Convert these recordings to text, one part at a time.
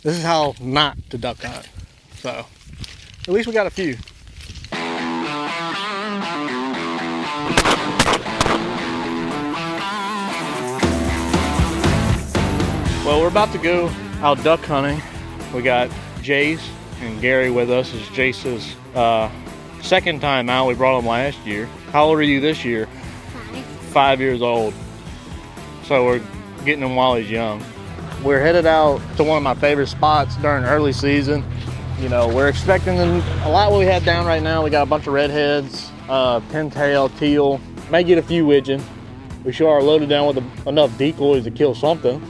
This is how not to duck hunt. So at least we got a few. Well, we're about to go out duck hunting. We got Jace and Gary with us. It's Jace's second time out. We brought him last year. How old are you this year? 5 years old. So we're getting him while he's young. We're headed out to one of my favorite spots during early season. You know, we're expecting a lot what we have down right now. We got a bunch of redheads, pintail, teal, may get a few widgeon. We sure are loaded down with enough decoys to kill something.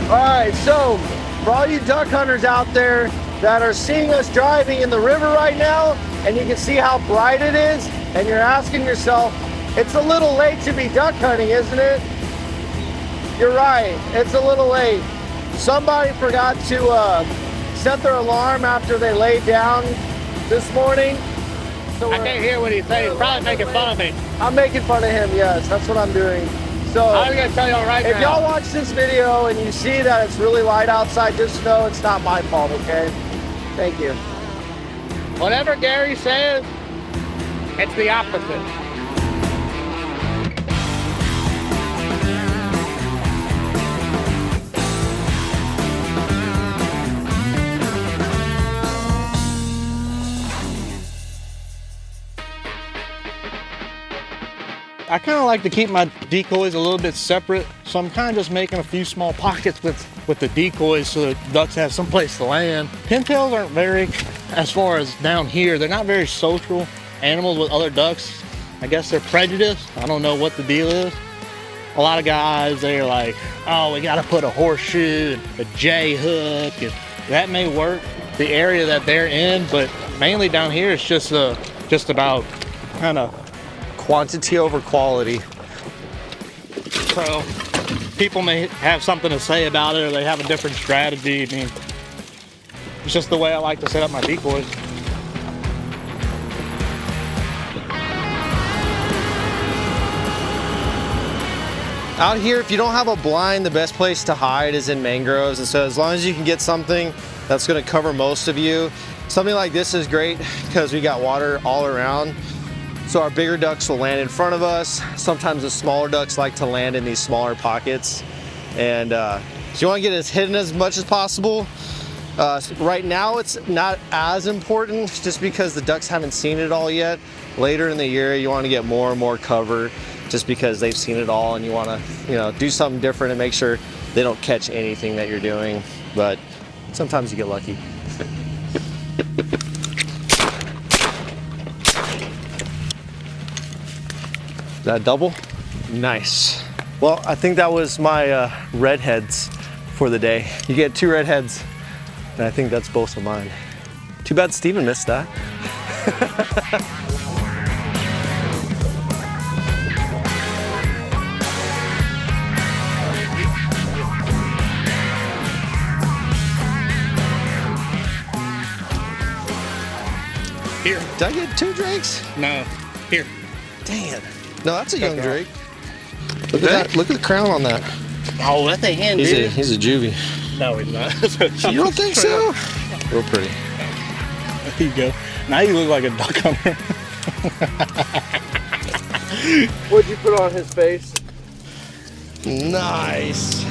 All right, so for all you duck hunters out there that are seeing us driving in the river right now, and you can see how bright it is, and you're asking yourself, it's a little late to be duck hunting, isn't it? You're right, it's a little late. Somebody forgot to set their alarm after they laid down this morning. So I can't hear what he's saying. He's probably making fun of me. I'm making fun of him, yes, that's what I'm doing. So I'm gonna tell y'all right now. if y'all watch this video and you see that it's really light outside, just know it's not my fault, okay? Thank you. Whatever Gary says, it's the opposite. I kind of like to keep my decoys a little bit separate, so I'm kind of just making a few small pockets with the decoys so that ducks have some place to land. Pintails aren't very, as far as down here, they're not very social animals with other ducks. I guess they're prejudiced. I don't know what the deal is. A lot of guys, they're like, oh, we got to put a horseshoe and a J hook, and that may work the area that they're in, but mainly down here it's just about kind of Quantity over quality. So people may have something to say about it, or they have a different strategy. I mean, it's just the way I like to set up my decoys. Out here, if you don't have a blind, the best place to hide is in mangroves. And so as long as you can get something that's gonna cover most of you, something like this is great because we got water all around. So our bigger ducks will land in front of us. Sometimes the smaller ducks like to land in these smaller pockets. And so you want to get as hidden as much as possible. Right now it's not as important just because the ducks haven't seen it all yet. Later in the year you want to get more and more cover just because they've seen it all, and you want to do something different and make sure they don't catch anything that you're doing. But sometimes you get lucky. Is that a double? Nice. Well, I think that was my redheads for the day. You get 2 redheads, and I think that's both of mine. Too bad Steven missed that. Here. Did I get 2 drakes? No. Here. Damn. No, that's a young drake. Look at that. Look at the crown on that. Oh, that's a hen, dude. He's a juvie. No, he's not. You don't think so? Real pretty. There you go. Now you look like a duck hunter. What'd you put on his face? Nice.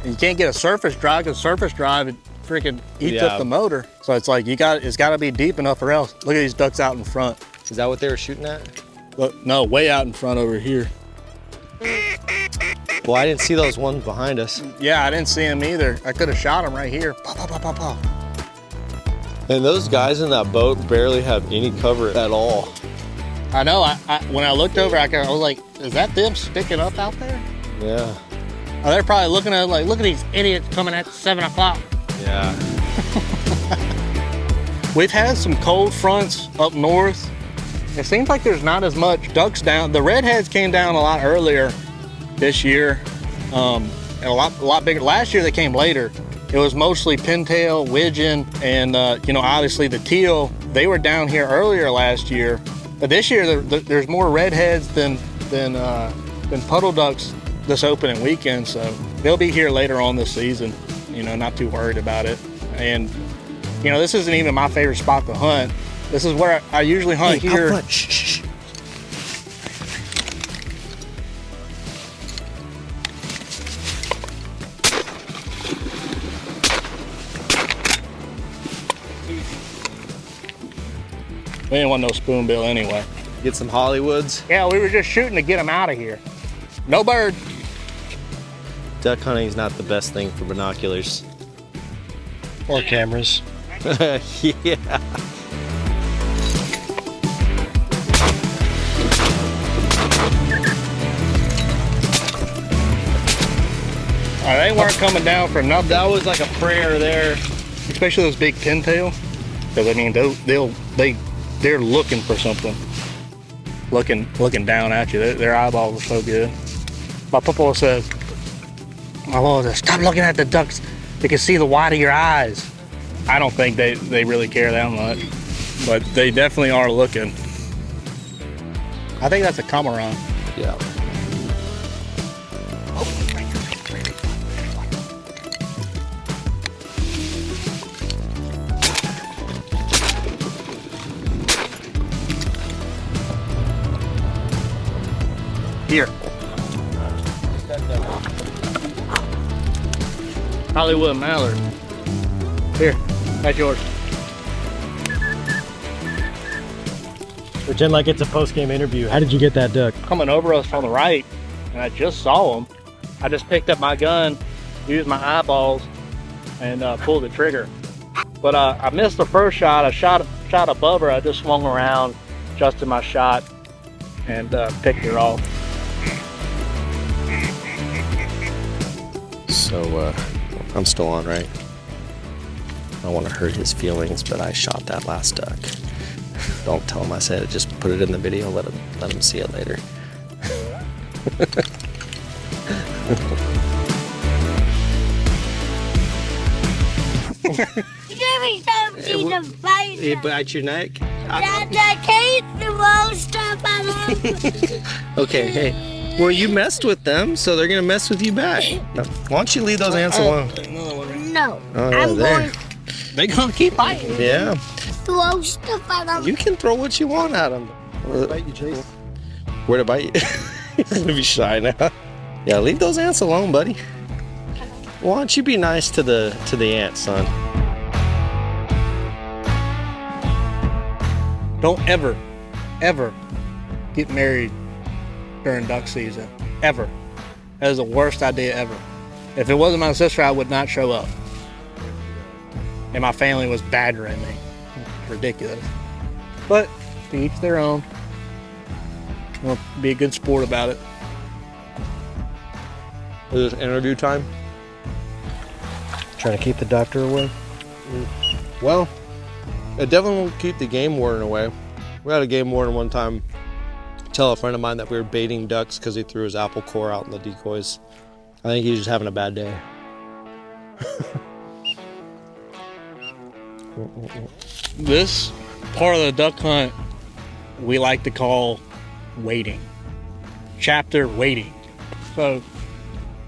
You can't get a surface drive because surface drive, it freaking eats up the motor. So it's like it's got to be deep enough or else. Look at these ducks out in front. Is that what they were shooting at? Look, no, way out in front over here. Well, I didn't see those ones behind us. Yeah, I didn't see them either. I could have shot them right here. Pow, pow, pow, pow, pow. And those guys in that boat barely have any cover at all. I know. When I looked over, I was like, is that them sticking up out there? Yeah. Oh, they're probably looking at it like, look at these idiots coming at 7 o'clock. Yeah. We've had some cold fronts up north. It seems like there's not as much ducks down. The redheads came down a lot earlier this year, and a lot bigger. Last year they came later. It was mostly pintail, widgeon, and obviously the teal. They were down here earlier last year, but this year there's more redheads than puddle ducks this opening weekend. So they'll be here later on this season. Not too worried about it. And this isn't even my favorite spot to hunt. This is where I usually hunt here. Out front. Shh. We didn't want no spoonbill anyway. Get some Hollywoods. Yeah, we were just shooting to get them out of here. No bird. Duck hunting is not the best thing for binoculars. Or cameras. Yeah. They weren't coming down for nothing. That was like a prayer there. Especially those big pintail. Because I mean, they're looking for something. Looking down at you. Their eyeballs are so good. My papa says, stop looking at the ducks. They can see the white of your eyes. I don't think they really care that much, but they definitely are looking. I think that's a cormorant. Yeah. Here. Hollywood mallard. Here, that's yours. Pretend like it's a post-game interview. How did you get that duck? Coming over us from the right, and I just saw him. I just picked up my gun, used my eyeballs, and pulled the trigger. But I missed the first shot. I shot above her. I just swung around, adjusted my shot, and picked her off. So, I'm still on, right? I don't want to hurt his feelings, but I shot that last duck. Don't tell him I said it. Just put it in the video. Let him see it later. He bite your neck? Okay, hey. Well, you messed with them, so they're gonna mess with you back. No. Why don't you leave those ants alone? No, Oh, I'm there. going They gonna keep biting. Yeah. to throw stuff at them. You can throw what you want at them. Where to bite you, Chase? Where to bite you? He's gonna be shy now. Yeah, leave those ants alone, buddy. Why don't you be nice to the ants, son? Don't ever get married during duck season. Ever. That is the worst idea ever. If it wasn't my sister, I would not show up. And my family was badgering me. It's ridiculous. But to each their own. I'll be a good sport about it. Is this interview time? Trying to keep the doctor away? Well, it definitely won't keep the game warden away. We had a game warden one time tell a friend of mine that we were baiting ducks because he threw his apple core out in the decoys. I think he's just having a bad day. This part of the duck hunt we like to call waiting. Chapter waiting. So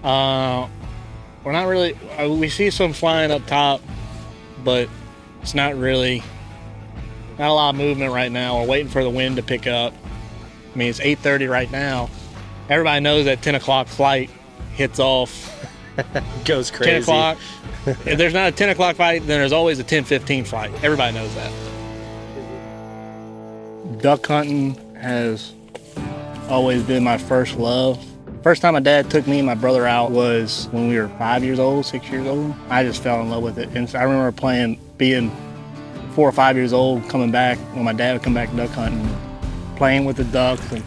we're not really, we see some flying up top, but it's not a lot of movement right now. We're waiting for the wind to pick up. I mean, it's 8:30 right now. Everybody knows that 10 o'clock flight hits off. Goes crazy. 10 o'clock. If there's not a 10 o'clock flight, then there's always a 10:15 flight. Everybody knows that. Duck hunting has always been my first love First time my dad took me and my brother out was when we were 5 years old, 6 years old. I just fell in love with it. And I remember being 4 or 5 years old, coming back, when my dad would come back duck hunting, playing with the ducks and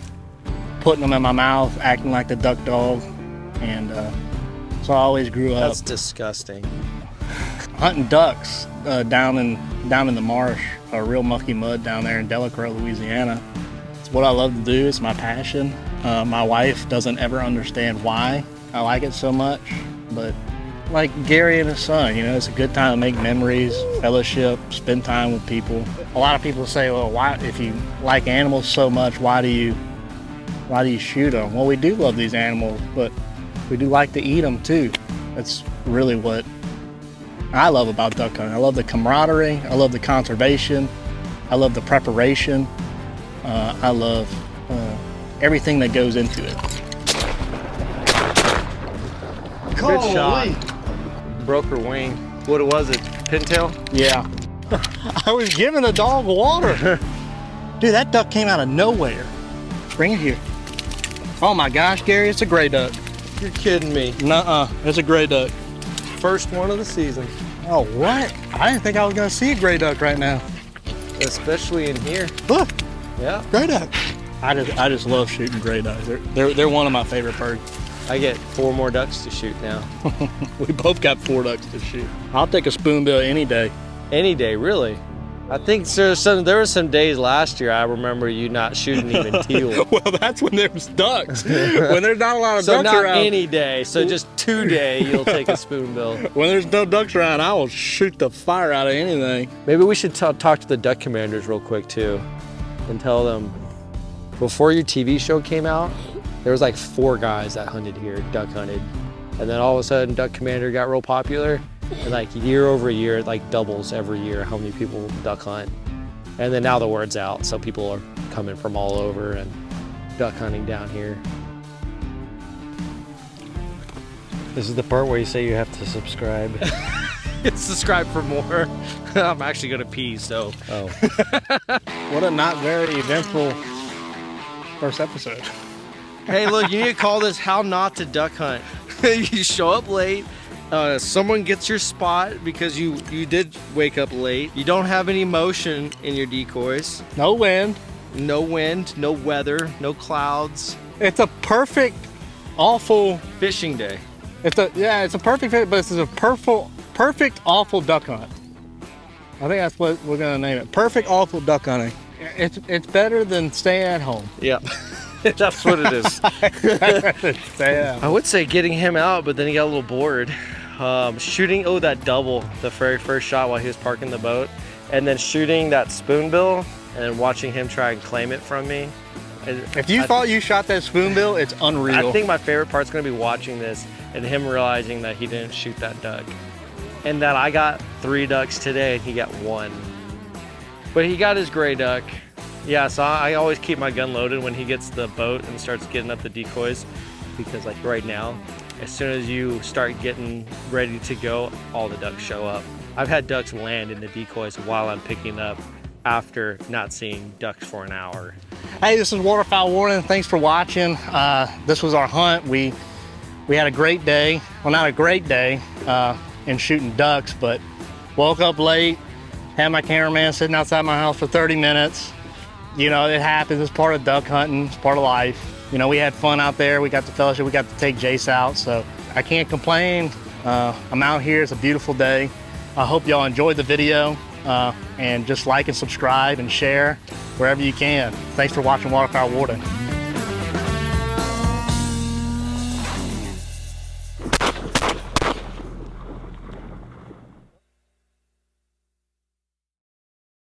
putting them in my mouth, acting like the duck dog. And so I always grew up. That's disgusting. Hunting ducks down in the marsh, real mucky mud down there in Delacroix, Louisiana. It's what I love to do. It's my passion. My wife doesn't ever understand why I like it so much, but like Gary and his son, you know, it's a good time to make memories, fellowship, spend time with people. A lot of people say, well, why, if you like animals so much, why do you shoot them? Well, we do love these animals, but we do like to eat them too. That's really what I love about duck hunting. I love the camaraderie, I love the conservation, I love the preparation, I love everything that goes into it. Good shot. Broke her wing. What was it? Pintail? Yeah. I was giving the dog water. Dude, that duck came out of nowhere. Bring it here. Oh my gosh, Gary, it's a gray duck. You're kidding me. Nuh-uh, it's a gray duck. First one of the season. Oh, what? I didn't think I was gonna see a gray duck right now. Especially in here. Look, Yeah. gray duck. I just love shooting gray ducks. They're one of my favorite birds. I get 4 more ducks to shoot now. We both got 4 ducks to shoot. I'll take a spoonbill any day. Any day, really. I think there were some days last year I remember you not shooting even teal. Well, that's when there's ducks. When there's not a lot of So ducks not around. any day, so just 2 day you'll take a spoonbill. When there's no ducks around, I will shoot the fire out of anything. Maybe we should talk to the duck commanders real quick too and tell them, before your TV show came out, there was like 4 guys that hunted here, duck hunted. And then all of a sudden Duck Commander got real popular. And like year over year, it like doubles every year how many people duck hunt. And then now the word's out, so people are coming from all over and duck hunting down here. This is the part where you say you have to subscribe. Subscribe for more. I'm actually gonna pee, so. Oh. What a not very eventful first episode. Hey, look, you need to call this How Not to Duck Hunt. You show up late. Someone gets your spot because you did wake up late. You don't have any motion in your decoys. No wind. No wind, no weather, no clouds. It's a perfect, awful Fishing day. It's a perfect fit, but it's a perfect awful duck hunt. I think that's what we're gonna name it. Perfect awful duck hunting. It's better than staying at home. Yeah, that's what it is. I would say getting him out, but then he got a little bored. Shooting, that double, the very first shot while he was parking the boat, and then shooting that spoonbill and then watching him try and claim it from me. If you thought you shot that spoonbill, it's unreal. I think my favorite part's gonna be watching this and him realizing that he didn't shoot that duck. And that I got 3 ducks today and he got 1. But he got his gray duck. Yeah, so I always keep my gun loaded when he gets the boat and starts getting up the decoys, because like right now, as soon as you start getting ready to go, all the ducks show up. I've had ducks land in the decoys while I'm picking up after not seeing ducks for an hour. Hey, this is Waterfowl Warden. Thanks for watching. This was our hunt. We had a great day. Well, not a great day in shooting ducks, but woke up late, had my cameraman sitting outside my house for 30 minutes. You know, it happens. It's part of duck hunting. It's part of life. You know, we had fun out there. We got the fellowship. We got to take Jace out, so I can't complain. I'm out here. It's a beautiful day. I hope y'all enjoyed the video, and just like and subscribe and share wherever you can. Thanks for watching Waterfowl Warden.